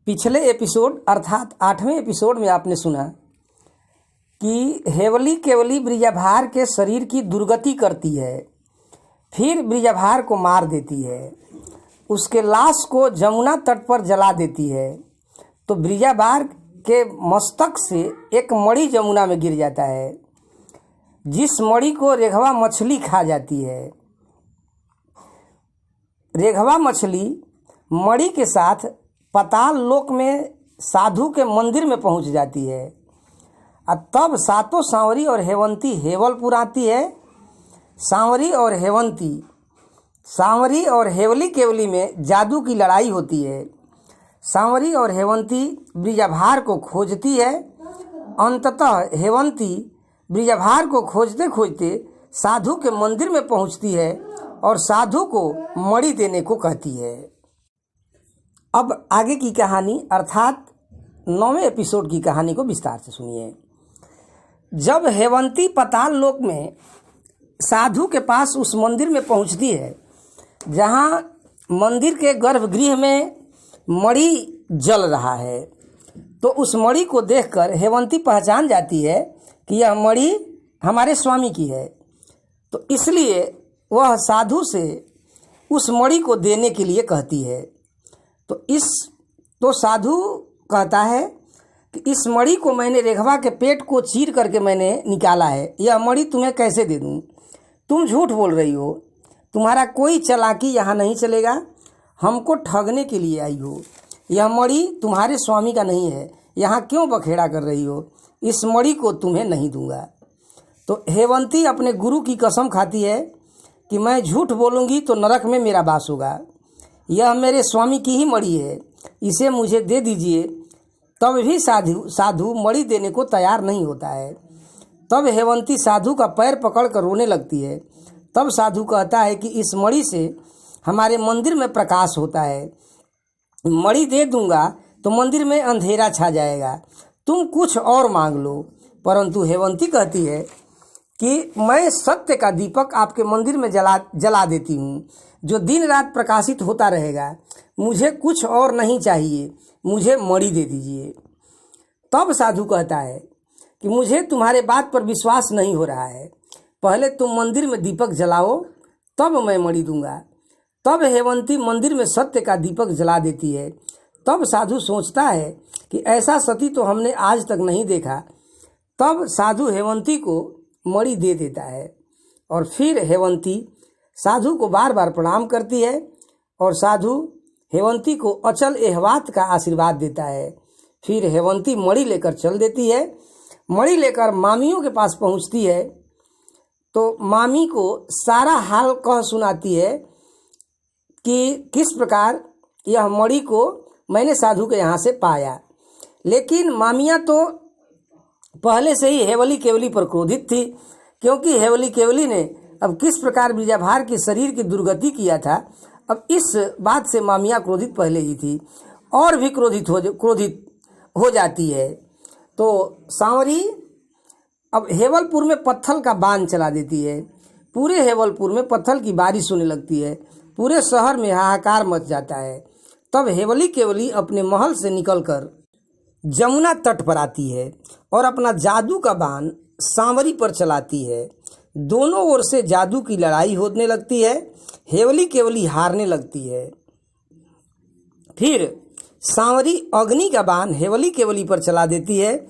पिछले एपिसोड अर्थात 8वें एपिसोड में आपने सुना कि हेवली केवली ब्रिजाभार के शरीर की दुर्गति करती है, फिर ब्रिजाभार को मार देती है, उसके लाश को जमुना तट पर जला देती है। तो ब्रिजाभार के मस्तक से एक मणि जमुना में गिर जाता है, जिस मणि को रेघवा मछली खा जाती है। रेघवा मछली मणि के साथ पाताल लोक में साधु के मंदिर में पहुंच जाती है। और तब सातों सांवरी और हेवंती हेवलपुर आती है। सांवरी और हेवली केवली में जादू की लड़ाई होती है। सांवरी और हेवंती ब्रिजाभार को खोजती है। अंततः हेवंती ब्रिजाभार को खोजते खोजते साधु के मंदिर में पहुंचती है और साधु को मणि देने को कहती है। अब आगे की कहानी अर्थात 9वें एपिसोड की कहानी को विस्तार से सुनिए। जब हेवंती पाताल लोक में साधु के पास उस मंदिर में पहुंचती है, जहां मंदिर के गर्भगृह में मणि जल रहा है, तो उस मणि को देखकर हेवंती पहचान जाती है कि यह मणि हमारे स्वामी की है। तो इसलिए वह साधु से उस मणि को देने के लिए कहती है। तो साधु कहता है कि इस मणि को मैंने रेघवा के पेट को चीर करके मैंने निकाला है, यह मणि तुम्हें कैसे दे दूं? तुम झूठ बोल रही हो, तुम्हारा कोई चालाकी यहाँ नहीं चलेगा, हमको ठगने के लिए आई हो। यह मणि तुम्हारे स्वामी का नहीं है, यहाँ क्यों बखेड़ा कर रही हो? इस मणि को तुम्हें नहीं दूंगा। तो हेवंती अपने गुरु की कसम खाती है कि मैं झूठ बोलूँगी तो नरक में मेरा वास होगा। यह मेरे स्वामी की ही मणि है, इसे मुझे दे दीजिए। तब भी साधु मणि देने को तैयार नहीं होता है। तब हेवंती साधु का पैर पकड़कर रोने लगती है। तब साधु कहता है कि इस मणि से हमारे मंदिर में प्रकाश होता है, मणि दे दूंगा तो मंदिर में अंधेरा छा जाएगा, तुम कुछ और मांग लो। परंतु हेवंती कहती है कि मैं सत्य का दीपक आपके मंदिर में जला देती हूँ, जो दिन रात प्रकाशित होता रहेगा। मुझे कुछ और नहीं चाहिए, मुझे मणि दे दीजिए। तब साधु कहता है कि मुझे तुम्हारे बात पर विश्वास नहीं हो रहा है, पहले तुम मंदिर में दीपक जलाओ, तब मैं मणि दूंगा। तब हेवंती मंदिर में सत्य का दीपक जला देती है। तब साधु सोचता है कि ऐसा सती तो हमने आज तक नहीं देखा। तब साधु हेवंती को मणि दे देता है और फिर हेवंती साधु को बार बार प्रणाम करती है और साधु हेवंती को अचल एहवात का आशीर्वाद देता है। फिर हेवंती मणि लेकर चल देती है। मणि लेकर मामियों के पास पहुंचती है तो मामी को सारा हाल कह सुनाती है कि किस प्रकार यह मणि को मैंने साधु के यहाँ से पाया। लेकिन मामियाँ तो पहले से ही हेवली केवली पर क्रोधित थी, क्योंकि हेवली केवली ने अब किस प्रकार ब्रिजाभार के शरीर की दुर्गति किया था। अब इस बात से मामियाँ क्रोधित पहले ही थी और भी क्रोधित हो जाती है। तो सांवरी अब हेवलपुर में पत्थर का बाण चला देती है। पूरे हेवलपुर में पत्थर की बारिश होने लगती है, पूरे शहर में हाहाकार मच जाता है। तब हेवली केवली अपने महल से निकलकर जमुना तट पर आती है और अपना जादू का बाण सांवरी पर चलाती है। दोनों ओर से जादू की लड़ाई होने लगती है। हेवली केवली हारने लगती है। फिर सांवरी अग्नि का बाण हेवली केवली पर चला देती है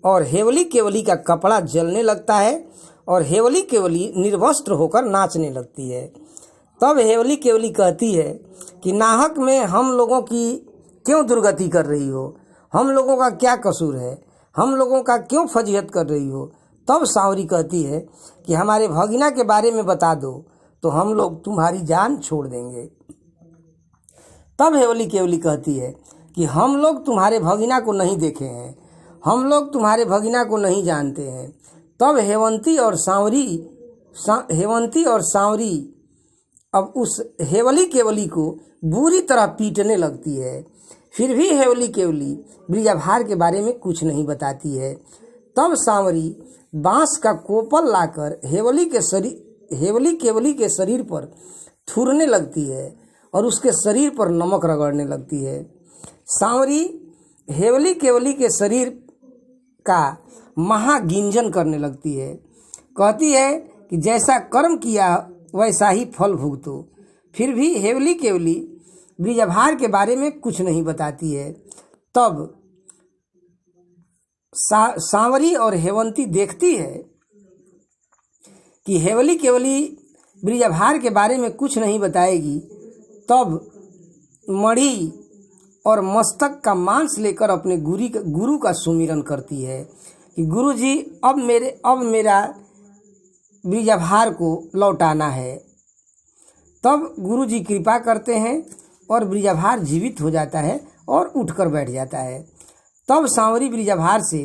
और हेवली केवली का कपड़ा जलने लगता है और हेवली केवली निर्वस्त्र होकर नाचने लगती है। तब हेवली केवली कहती है कि नाहक में हम लोगों की क्यों दुर्गति कर रही हो? हम लोगों का क्या कसूर है? हम लोगों का क्यों फजीहत कर रही हो? तब सांवरी कहती है कि हमारे भगिना के बारे में बता दो तो हम लोग तुम्हारी जान छोड़ देंगे। तब हेवली केवली कहती है कि हम लोग तुम्हारे भगिना को नहीं देखे हैं, हम लोग तुम्हारे भगिना को नहीं जानते हैं। तब हेवंती और सांवरी अब उस हेवली केवली को बुरी तरह पीटने लगती है। फिर भी हेवली केवली ब्रिजाभार के बारे में कुछ नहीं बताती है। तब सांवरी बांस का कोपल लाकर हेवली केवली के शरीर पर थूरने लगती है और उसके शरीर पर नमक रगड़ने लगती है। सांवरी हेवली केवली के शरीर का महागिंजन करने लगती है। कहती है कि जैसा कर्म किया वैसा ही फल भुगतो। फिर भी हेवली केवली ब्रिजभार के बारे में कुछ नहीं बताती है। तब सांवरी और हेवंती देखती है कि हेवली केवली ब्रिजभार के बारे में कुछ नहीं बताएगी। तब मणि और मस्तक का मांस लेकर अपने गुरु का सुमिरन करती है कि गुरु जी अब मेरा ब्रिजभार को लौटाना है। तब गुरु जी कृपा करते हैं और ब्रिजभार जीवित हो जाता है और उठकर बैठ जाता है। तब सांवरी ब्रिजभार से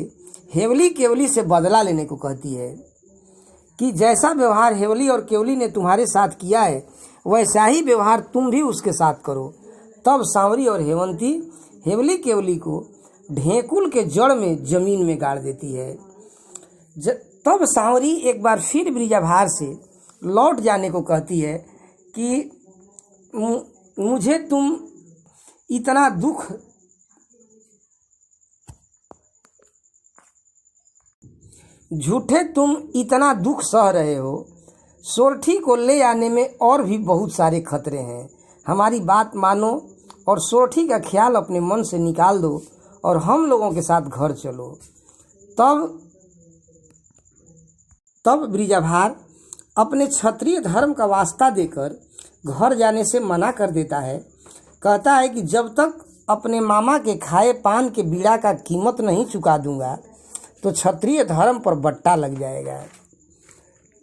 हेवली केवली से बदला लेने को कहती है कि जैसा व्यवहार हेवली और केवली ने तुम्हारे साथ किया है वैसा ही व्यवहार तुम भी उसके साथ करो। तब सांवरी और हेवंती हेवली केवली को ढेकुल के जड़ में जमीन में गाड़ देती है। तब सांवरी एक बार फिर ब्रिजभार से लौट जाने को कहती है कि मुझे तुम इतना दुख झूठे तुम इतना दुख सह रहे हो। सोरठी को ले आने में और भी बहुत सारे खतरे हैं। हमारी बात मानो और सोरठी का ख्याल अपने मन से निकाल दो और हम लोगों के साथ घर चलो। तब ब्रिजभार अपने क्षत्रिय धर्म का वास्ता देकर घर जाने से मना कर देता है। कहता है कि जब तक अपने मामा के खाए पान के बीड़ा का कीमत नहीं चुका दूंगा तो क्षत्रिय धर्म पर बट्टा लग जाएगा।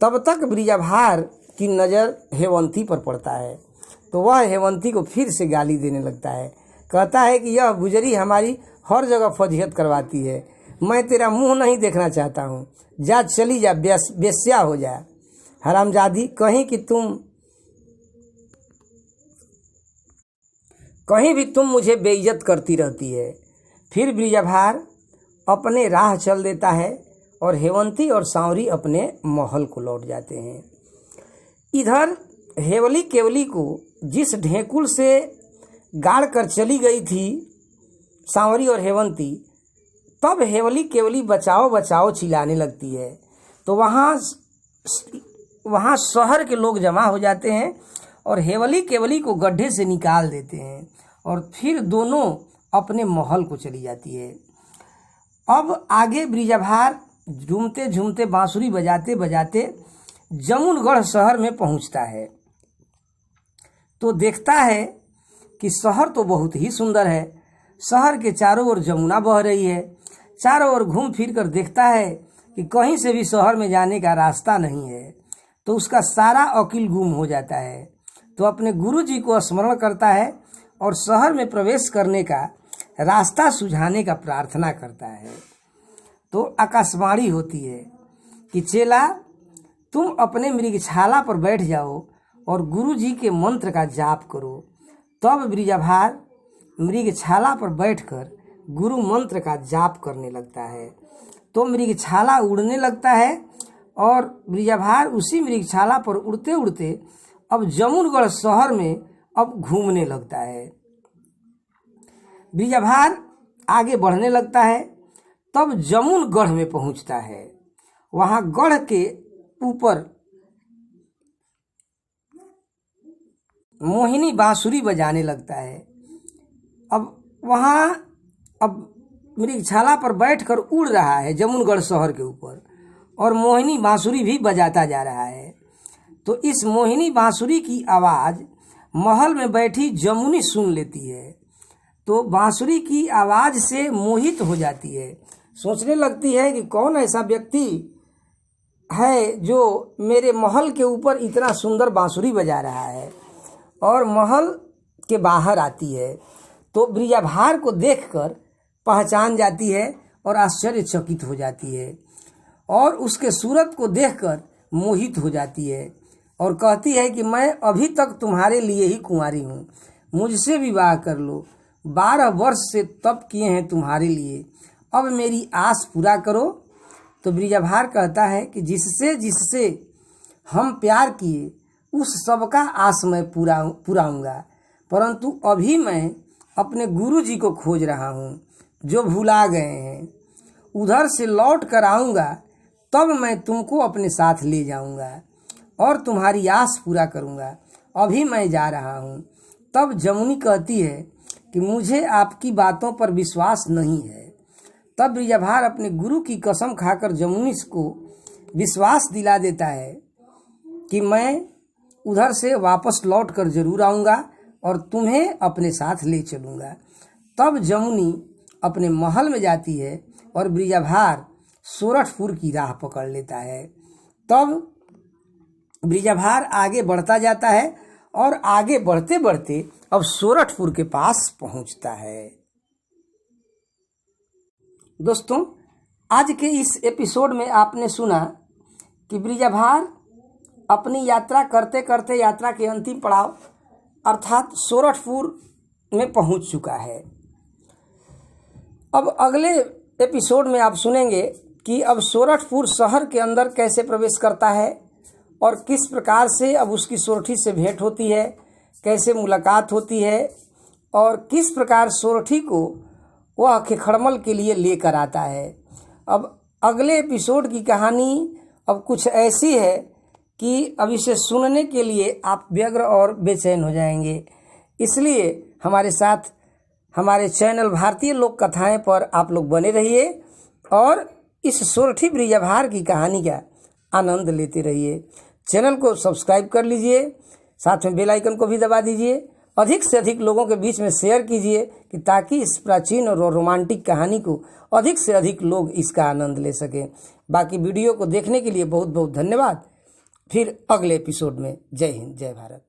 तब तक ब्रिजभार की नज़र हेवंती पर पड़ता है तो वह हेवंती को फिर से गाली देने लगता है। कहता है कि यह गुजरी हमारी हर जगह फजीहत करवाती है। मैं तेरा मुंह नहीं देखना चाहता हूँ। जा चली जा, बेस्या हो जा हरामजादी। कहीं भी तुम मुझे बेइज्जत करती रहती है। फिर ब्रिजभार अपने राह चल देता है और हेवंती और सांवरी अपने महल को लौट जाते हैं। इधर हेवली केवली को जिस ढेकुल से गाड़ कर चली गई थी सांवरी और हेवंती, तब हेवली केवली बचाओ बचाओ चिल्लाने लगती है। तो वहाँ शहर के लोग जमा हो जाते हैं और हेवली केवली को गड्ढे से निकाल देते हैं और फिर दोनों अपने महल को चली जाती है। अब आगे ब्रिजभार झूमते झूमते बांसुरी बजाते बजाते जमुनगढ़ शहर में पहुंचता है तो देखता है कि शहर तो बहुत ही सुंदर है। शहर के चारों ओर जमुना बह रही है। चारों ओर घूम फिर कर देखता है कि कहीं से भी शहर में जाने का रास्ता नहीं है। तो उसका सारा अकिल गुम हो जाता है। तो अपने गुरु जी को स्मरण करता है और शहर में प्रवेश करने का रास्ता सुझाने का प्रार्थना करता है। तो आकाशवाणी होती है कि चेला तुम अपने मृगछाला पर बैठ जाओ और गुरु जी के मंत्र का जाप करो। तब ब्रिजभार मृगछाला पर बैठकर गुरु मंत्र का जाप करने लगता है। तो मृगछाला उड़ने लगता है और ब्रिजभार उसी मृगछाला पर उड़ते उड़ते अब जमुनगढ़ शहर में अब घूमने लगता है। ब्रिजभार आगे बढ़ने लगता है। तब जमुनगढ़ में पहुंचता है। वहां गढ़ के ऊपर मोहिनी बांसुरी बजाने लगता है। अब मृगछाला पर बैठकर उड़ रहा है जमुनगढ़ शहर के ऊपर और मोहिनी बांसुरी भी बजाता जा रहा है। तो इस मोहिनी बांसुरी की आवाज़ महल में बैठी जमुनी सुन लेती है। तो बांसुरी की आवाज़ से मोहित हो जाती है। सोचने लगती है कि कौन ऐसा व्यक्ति है जो मेरे महल के ऊपर इतना सुंदर बांसुरी बजा रहा है। और महल के बाहर आती है तो ब्रिजभार को देखकर पहचान जाती है और आश्चर्यचकित हो जाती है और उसके सूरत को देखकर मोहित हो जाती है और कहती है कि मैं अभी तक तुम्हारे लिए ही कुंवारी हूँ, मुझसे विवाह कर लो। 12 वर्ष से तप किए हैं तुम्हारे लिए, अब मेरी आस पूरा करो। तो ब्रिजभार कहता है कि जिससे हम प्यार किए उस सबका आस मैं पुराऊंगा, परंतु अभी मैं अपने गुरु जी को खोज रहा हूँ। जो भुला गए हैं। उधर से लौट कर आऊँगा तब मैं तुमको अपने साथ ले जाऊँगा और तुम्हारी आस पूरा करूँगा। अभी मैं जा रहा हूँ। तब जमुनी कहती है कि मुझे आपकी बातों पर विश्वास नहीं है। तब ब्रिजाभार अपने गुरु की कसम खाकर जमुनी को विश्वास दिला देता है कि मैं उधर से वापस लौट कर जरूर आऊँगा और तुम्हें अपने साथ ले चलूँगा। तब जमुनी अपने महल में जाती है और ब्रिजाभार सोरठपुर की राह पकड़ लेता है। तब ब्रिजाभार आगे बढ़ता जाता है और आगे बढ़ते बढ़ते अब सोरठपुर के पास पहुंचता है। दोस्तों, आज के इस एपिसोड में आपने सुना कि ब्रिजाभार अपनी यात्रा करते करते यात्रा के अंतिम पड़ाव अर्थात सोरठपुर में पहुंच चुका है। अब अगले एपिसोड में आप सुनेंगे कि अब सोरठपुर शहर के अंदर कैसे प्रवेश करता है और किस प्रकार से अब उसकी सोरठी से भेंट होती है, कैसे मुलाकात होती है और किस प्रकार सोरठी को वह खेखड़मल के लिए लेकर आता है। अब अगले एपिसोड की कहानी अब कुछ ऐसी है कि अब इसे सुनने के लिए आप व्यग्र और बेचैन हो जाएंगे। इसलिए हमारे साथ हमारे चैनल भारतीय लोक कथाएं पर आप लोग बने रहिए और इस सोरठी ब्रिजाभार की कहानी का आनंद लेते रहिए। चैनल को सब्सक्राइब कर लीजिए, साथ में बेल आइकन को भी दबा दीजिए। अधिक से अधिक लोगों के बीच में शेयर कीजिए कि ताकि इस प्राचीन और रोमांटिक कहानी को अधिक से अधिक लोग इसका आनंद ले सकें। बाकी वीडियो को देखने के लिए बहुत बहुत धन्यवाद। फिर अगले एपिसोड में जय हिंद, जय भारत।